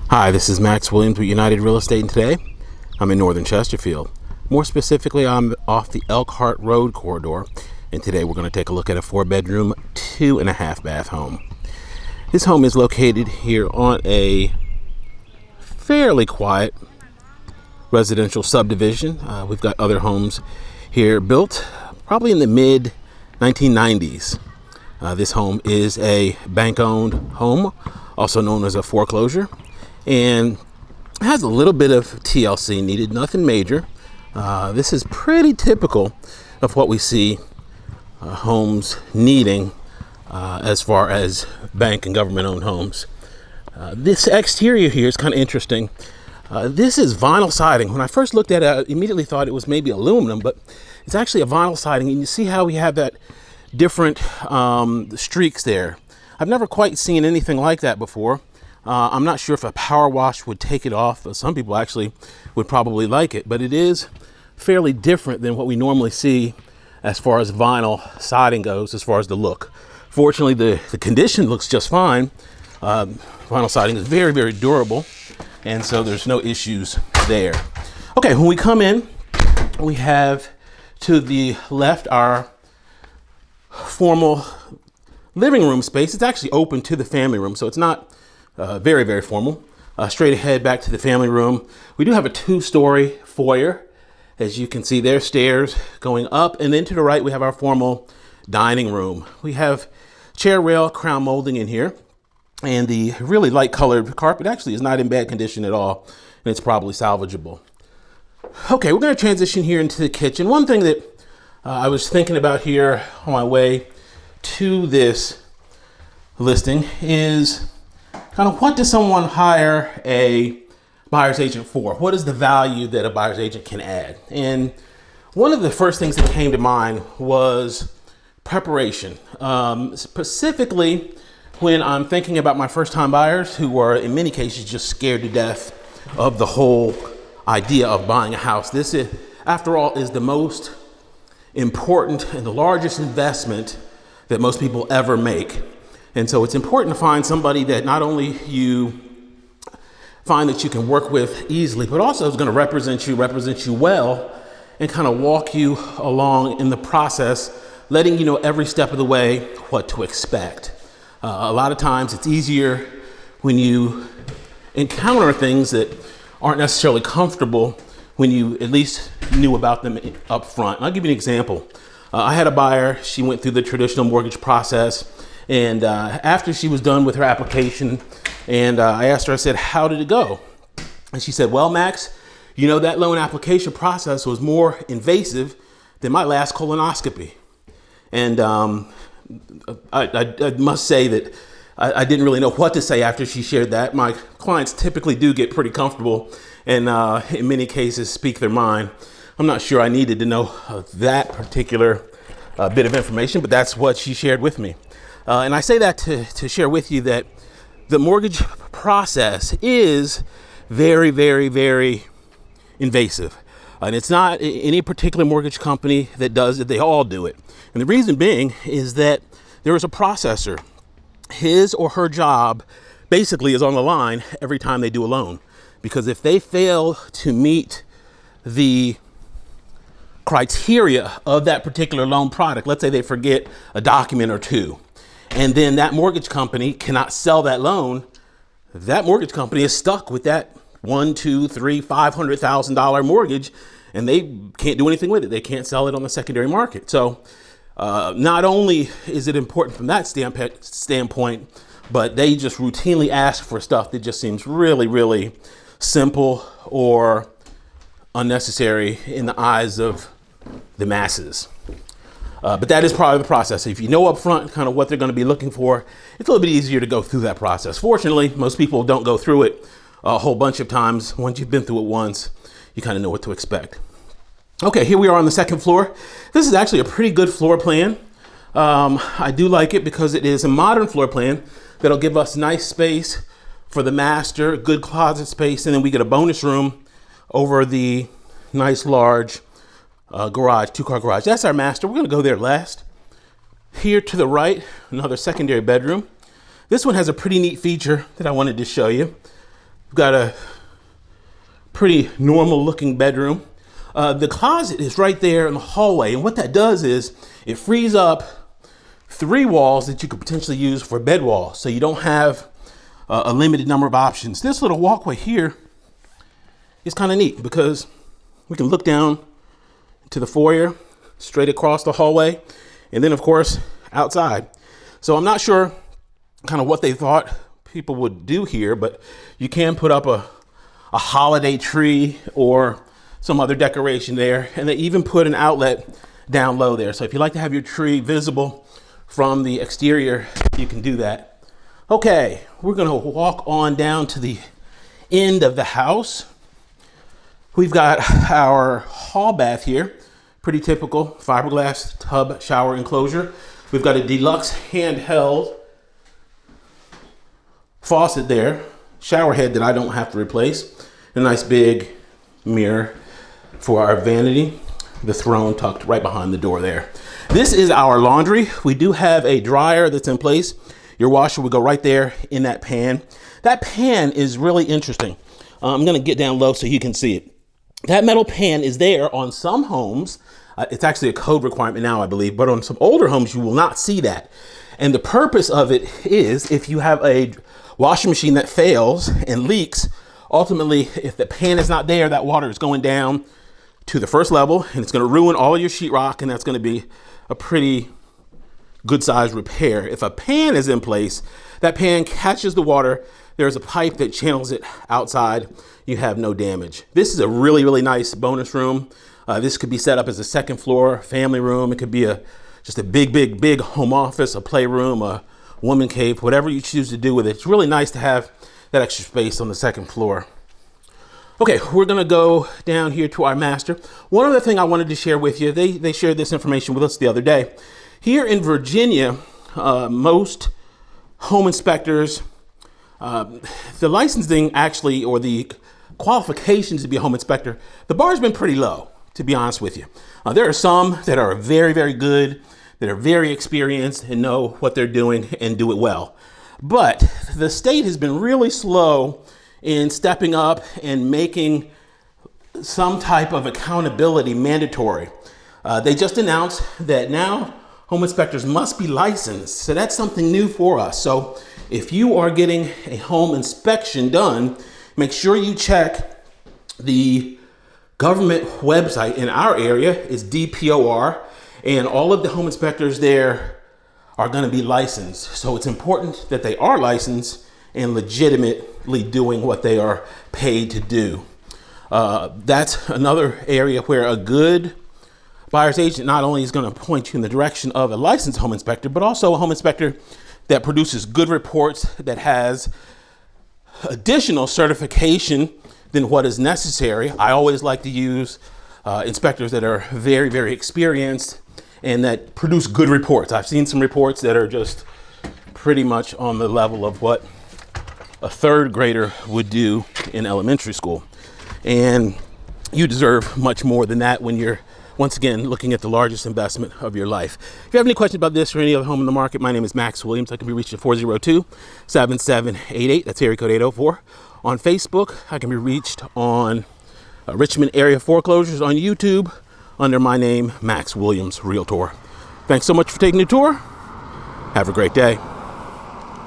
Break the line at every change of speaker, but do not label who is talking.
Hi, this is Max Williams with United Real Estate, and today I'm in northern Chesterfield. More specifically, I'm off the Elkhart Road corridor, and today we're going to take a look at a 4-bedroom, 2.5-bath home. This home is located here on a fairly quiet residential subdivision. We've got other homes here built probably in the mid 1990s. This home is a bank-owned home, also known as a foreclosure, and has a little bit of TLC needed, nothing major. This is pretty typical of what we see homes needing as far as bank and government-owned homes. This exterior here is kind of interesting. This is vinyl siding. When I first looked at it, I immediately thought it was maybe aluminum, but it's actually a vinyl siding, and you see how we have that different streaks there. I've never quite seen anything like that before. I'm not sure if a power wash would take it off. Some people actually would probably like it, but it is fairly different than what we normally see as far as vinyl siding goes, as far as the look. Fortunately, the condition looks just fine. Vinyl siding is very, very durable, and so there's no issues there. Okay, when we come in, we have to the left our formal living room space. It's actually open to the family room, so it's not very, very formal. Straight ahead back to the family room. We do have a 2-story foyer. As you can see, there stairs going up, and then to the right we have our formal dining room. We have chair rail crown molding in here, and the really light colored carpet actually is not in bad condition at all, and it's probably salvageable. Okay, we're going to transition here into the kitchen. One thing that I was thinking about here on my way to this listing is kind of, what does someone hire a buyer's agent for? What is the value that a buyer's agent can add? And one of the first things that came to mind was preparation. Specifically, when I'm thinking about my first-time buyers who are in many cases just scared to death of the whole idea of buying a house. This is, after all, is the most important and the largest investment that most people ever make. And so it's important to find somebody that not only you find that you can work with easily, but also is going to represent you well, and kind of walk you along in the process, letting you know every step of the way what to expect. A lot of times it's easier when you encounter things that aren't necessarily comfortable when you at least knew about them up front. I'll give you an example. I had a buyer. She went through the traditional mortgage process, and after she was done with her application, and I asked her, I said, how did it go? And she said, well, Max, you know, that loan application process was more invasive than my last colonoscopy. And I must say that I didn't really know what to say after she shared that. My clients typically do get pretty comfortable and in many cases speak their mind. I'm not sure I needed to know that particular bit of information, but that's what she shared with me. And I say that to share with you that the mortgage process is very, very, very invasive. And it's not any particular mortgage company that does it. They all do it. And the reason being is that there is a processor. His or her job basically is on the line every time they do a loan. Because if they fail to meet the criteria of that particular loan product, let's say they forget a document or two, and then that mortgage company cannot sell that loan, that mortgage company is stuck with that $1, $2, $3, $500,000 mortgage, and they can't do anything with it. They can't sell it on the secondary market. So not only is it important from that standpoint, but they just routinely ask for stuff that just seems really, really simple or unnecessary in the eyes of the masses. But that is part of the process. If you know up front kind of what they're going to be looking for, it's a little bit easier to go through that process. Fortunately, most people don't go through it a whole bunch of times. Once you've been through it once, you kind of know what to expect. Okay, here we are on the second floor. This is actually a pretty good floor plan. I do like it because it is a modern floor plan that'll give us nice space for the master, good closet space, and then we get a bonus room over the nice large garage, 2-car garage. That's our master. We're going to go there last. Here to the right, another secondary bedroom. This one has a pretty neat feature that I wanted to show you. We've got a pretty normal looking bedroom. The closet is right there in the hallway, and what that does is it frees up 3 walls that you could potentially use for bed walls, so you don't have a limited number of options. This little walkway here is kind of neat because we can look down to the foyer, straight across the hallway, and then of course outside. So I'm not sure kind of what they thought people would do here, but you can put up a holiday tree or some other decoration there, and they even put an outlet down low there. So if you like to have your tree visible from the exterior, you can do that. Okay, we're gonna walk on down to the end of the house. We've got our hall bath here, pretty typical fiberglass tub shower enclosure. We've got a deluxe handheld faucet there, shower head that I don't have to replace, a nice big mirror for our vanity, the throne tucked right behind the door there. This is our laundry. We do have a dryer that's in place. Your washer would go right there in that pan. That pan is really interesting. I'm gonna get down low so you can see it. That metal pan is there on some homes. It's actually a code requirement now, I believe, but on some older homes, you will not see that. And the purpose of it is if you have a washing machine that fails and leaks, ultimately, if the pan is not there, that water is going down to the first level and it's gonna ruin all your sheetrock, and that's gonna be a pretty good size repair. If a pan is in place, that pan catches the water, there's a pipe that channels it outside, you have no damage. This is a really, really nice bonus room. This could be set up as a second floor family room. It could be just a big home office, a playroom, a woman cave, whatever you choose to do with it. It's really nice to have that extra space on the second floor. Okay, we're gonna go down here to our master. One other thing I wanted to share with you, they shared this information with us the other day. Here in Virginia, most home inspectors, the licensing actually, or the qualifications to be a home inspector, the bar's been pretty low, to be honest with you. There are some that are very, very good, that are very experienced and know what they're doing and do it well. But the state has been really slow in stepping up and making some type of accountability mandatory. They just announced that now home inspectors must be licensed. So that's something new for us. So if you are getting a home inspection done, make sure you check the government website in our area. Is DPOR, and all of the home inspectors there are going to be licensed. So it's important that they are licensed and legitimately doing what they are paid to do. That's another area where a good buyer's agent not only is going to point you in the direction of a licensed home inspector, but also a home inspector that produces good reports, that has additional certification than what is necessary. I always like to use inspectors that are very, very experienced and that produce good reports. I've seen some reports that are just pretty much on the level of what a third grader would do in elementary school. And you deserve much more than that when you're, once again, looking at the largest investment of your life. If you have any questions about this or any other home in the market, my name is Max Williams. I can be reached at 402-7788. That's area code 804. On Facebook, I can be reached on Richmond Area Foreclosures on YouTube under my name, Max Williams Realtor. Thanks so much for taking the tour. Have a great day.